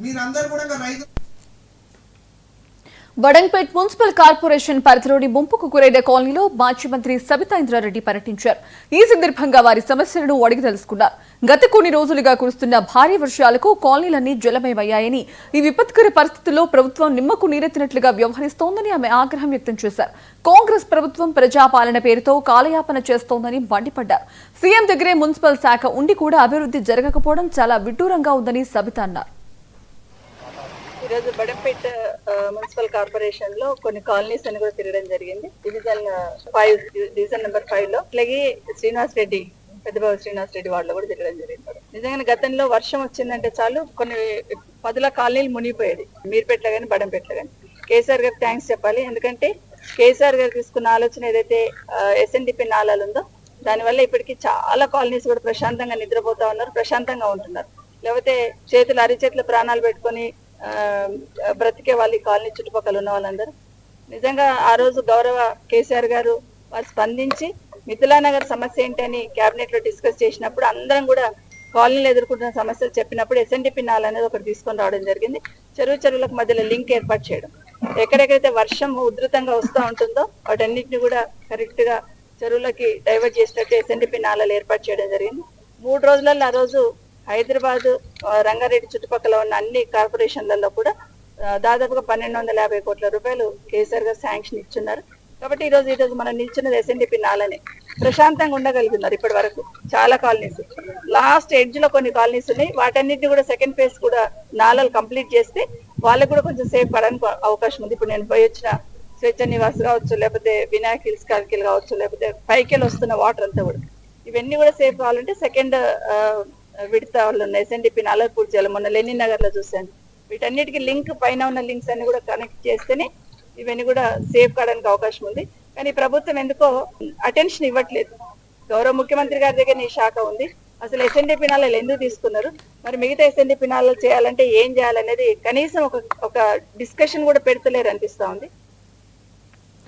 మీరందరూ కూడా రైతు వడంపేట్ మున్సిపల్ కార్పొరేషన్ పరిధిలోని ముంపుకు గురైన కాలనీలో మాజీ మంత్రి సబితా ఇంద్రారెడ్డి పర్యటించారు. ఈ సందర్భంగా వారి సమస్యలను అడిగి తెలుసుకున్నారు. గత కొన్ని రోజులుగా కురుస్తున్న భారీ వర్షాలకు కాలనీలన్నీ జలమయమయ్యాయని, ఈ విపత్కర పరిస్థితుల్లో ప్రభుత్వం నిమ్మకు నీరెత్తినట్లుగా వ్యవహరిస్తోందని ఆమె ఆగ్రహం వ్యక్తం చేశారు. కాంగ్రెస్ ప్రభుత్వం ప్రజాపాలన పేరుతో కాలయాపన చేస్తోందని మండిపడ్డారు. సీఎం దగ్గరే మున్సిపల్ శాఖ ఉండి కూడా అభివృద్ధి జరగకపోవడం చాలా విడ్డూరంగా ఉందని సబితా అన్నారు. ఈరోజు బడంపేట్ మున్సిపల్ కార్పొరేషన్ లో కొన్ని కాలనీస్ అని కూడా తిరగడం జరిగింది. డివిజన్ నెంబర్ 5 లో అలాగే పెద్దబాబు శ్రీనివాస్ రెడ్డి వార్డులో కూడా తిరగడం జరిగింది. నిజంగా గతంలో వర్షం వచ్చిందంటే చాలు కొన్ని 10 కాలనీలు మునిగిపోయేది, మీర్పేటలో కానీ బడంపేటలో కానీ. కేసీఆర్ గారికి థ్యాంక్స్ చెప్పాలి. ఎందుకంటే కేసీఆర్ గారు తీసుకున్న ఆలోచన ఏదైతే SNDP నాలాలు ఉందో దానివల్ల ఇప్పటికీ చాలా కాలనీస్ కూడా ప్రశాంతంగా నిద్రపోతా ఉన్నారు, ప్రశాంతంగా ఉంటున్నారు. లేకపోతే అరిచేతుల ప్రాణాలు పెట్టుకొని బ్రతికే వాళ్ళు ఈ కాలనీ చుట్టుపక్కల ఉన్న వాళ్ళందరూ. నిజంగా ఆ రోజు గౌరవ కేసీఆర్ గారు వారు స్పందించి మిథిలానగర్ సమస్య ఏంటని కేబినెట్ లో డిస్కస్ చేసినప్పుడు అందరం కూడా కాలనీలు ఎదుర్కొంటున్న సమస్యలు చెప్పినప్పుడు SNDP నాల అనేది ఒకటి తీసుకొని రావడం జరిగింది. చెరువులకు మధ్యలో లింక్ ఏర్పాటు చేయడం, ఎక్కడెక్కడైతే వర్షం ఉధృతంగా వస్తూ ఉంటుందో వాటన్నిటిని కూడా కరెక్ట్ గా చెరువులకి డైవర్ట్ చేసినట్టు SNDP నాలాలు ఏర్పాటు చేయడం జరిగింది. 3 రోజులలో ఆ రోజు హైదరాబాద్, రంగారెడ్డి చుట్టుపక్కల ఉన్న అన్ని కార్పొరేషన్లలో కూడా దాదాపుగా 1250 కోట్ల రూపాయలు కేసీఆర్ గారు శాంక్షన్ ఇచ్చున్నారు. కాబట్టి ఈ రోజు మనం నిల్చున్నది SNDP నాలనే. ప్రశాంతంగా ఉండగలుగుతున్నారు ఇప్పటి వరకు చాలా కాలనీస్. లాస్ట్ ఎడ్జ్ లో కొన్ని కాలనీస్ ఉన్నాయి, వాటన్నిటిని కూడా సెకండ్ ఫేజ్ కూడా నాలలు కంప్లీట్ చేస్తే వాళ్ళకు కూడా కొంచెం సేఫ్ పడడానికి అవకాశం ఉంది. ఇప్పుడు నేను పోయి వచ్చిన స్వేచ్ఛ నివాస్ కావచ్చు, లేకపోతే వినాయక్ హిల్స్ కాల్కిల్ కావచ్చు, లేకపోతే పైకెళ్ళి వస్తున్న వాటర్ అంతా కూడా ఇవన్నీ కూడా సేఫ్ కావాలంటే సెకండ్ విడత వాళ్ళు ఉన్న SNDP నాలలు పూర్తి చేయాలి. మొన్న లెనిన్ నగర్ లో చూశాను. వీటన్నిటికీ లింక్ పైన ఉన్న లింక్స్ అన్ని కూడా కనెక్ట్ చేస్తేనే ఇవన్నీ కూడా సేఫ్ కావడానికి అవకాశం ఉంది. కానీ ప్రభుత్వం ఎందుకో అటెన్షన్ ఇవ్వట్లేదు. గౌరవ ముఖ్యమంత్రి గారి దగ్గర ఈ శాఖ ఉంది, అసలు SNDP నాలలు ఎందుకు తీసుకున్నారు, మరి మిగతా SNDP నాలలు చేయాలంటే ఏం చేయాలనేది కనీసం ఒక డిస్కషన్ కూడా పెడతలేరు అనిపిస్తా ఉంది.